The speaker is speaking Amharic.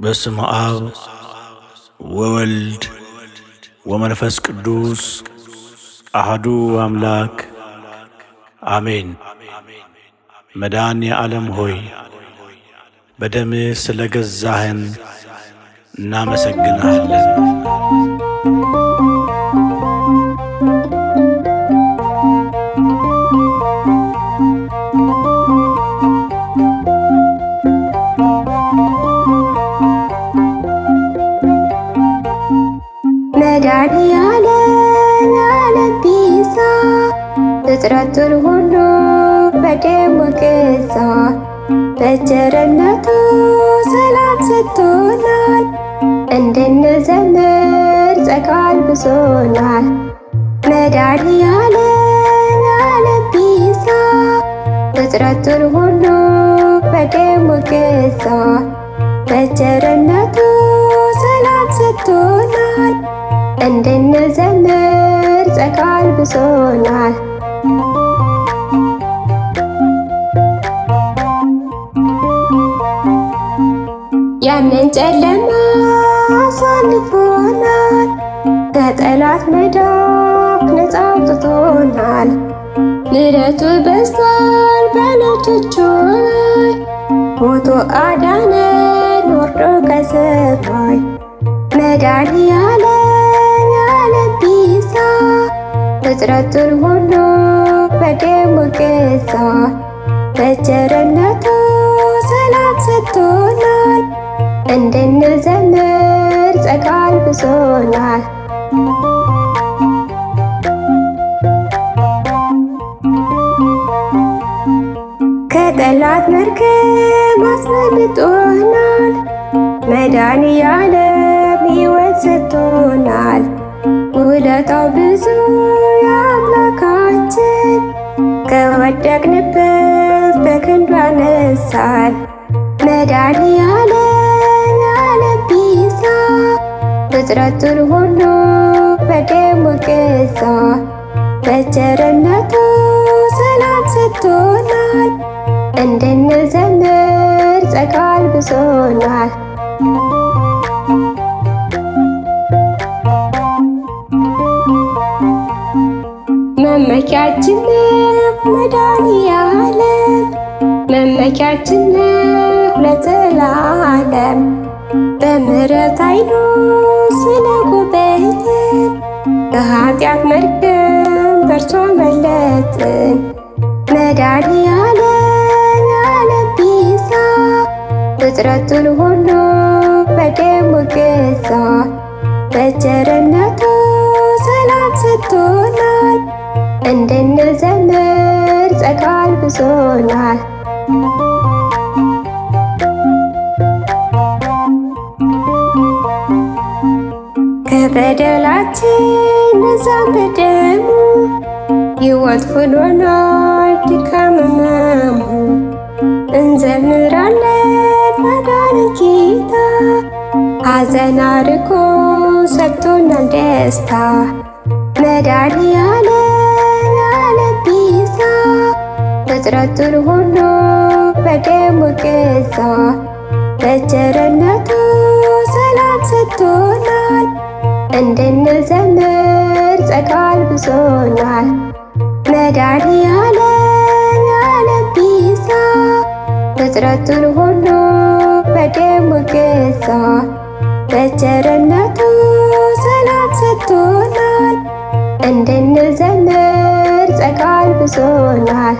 በስመ አብ ወወልድ ወመንፈስ ቅዱስ አሐዱ አምላክ አሜን። መድኃኔ ዓለም ሆይ በደምህ ስለ ገዛኸን እናመሰግንሃለን። መድኃኔዓለም የዓለም ቤዛ ፍጥረቱን ሁሉ በደሙ ገዛ። በቸርነቱ ሰላም ሰጥቶናል፣ እንድንዘምር ጸጋ አልብሶናል። መድኃኔዓለም የዓለም ቤዛ ፍጥረቱን ሁሉ በደሙ ገዛ። በቸርነቱ ሰላም ሰጥቶናል፣ እንድንዘምር ጸጋ አልብሶናል። ያንን ጨለማ አሳልፎናል፣ ከጠላት መዳፍ ነፃ አውጥቶናል። ምሕረቱ በዝቷል በልጆቹ ላይ፣ ሞቶ አዳነን ወርዶ ከሰማይ። መድኃኔዓለም የዓለም ቤዛ ፍጥረቱን ሁሉ በደሙ ገዛ። በቸርነቱ ሰላም ሰጥቶናል፣ እንድንዘምር ጸጋ አልብሶናል። ከጠላት መርገም አስመልጦናል፣ መድኃኔዓለም ሕይወት ሰጥቶናል። ውለታው ብዙ የአምላካችን፣ ከወደቅንበት በክንዱ አነሳን። መድኃኔዓለም የዓለም ቤዛ ፍጥረቱን ሁሉ በደሙ ገዛ። በቸርነቱ ሰላም ሰጥቶናል፣ እንድንዘምር ጸጋ አልብሶናል። መመኪያችን መድኃኔዓለም፣ መመኪያችን ለዘላለም። በምሕረት ዓይኑ ስለጎበኘን ከኃጢአት መርገም በእርሱ አመለጥን። መድኃኔዓለም የዓለም ቤዛ ፍጥረቱን ሁሉ በደሙ ገዛ። በቸርነቱ ሰላም ሰጥቶናል፣ እንድንዘምር ጸጋ አልብሶናል። ከበደላችን ነፃን በደሙ ሕይወት ሆኖናል ድካም ሕመሙ። እንዘምራለን ማዳንን ጌታ፣ ሐዘን አርቆ ሰጥቶናል ደስታ። መድኃኔዓለም የዓለም ቤዛ ፍጥረቱን ሁሉ በደሙ ገዛ። በቸርነቱ ሰላም ሰጥቶናል፣ እንድንዘምር ጸጋ አልብሶናል። መድኃኔዓለም የዓለም ቤዛ ፍጥረቱን ሁሉ በደሙ ገዛ። በቸርነቱ ሰላም ሰጥቶናል፣ እንድንዘምር ጸጋ አልብሶናል።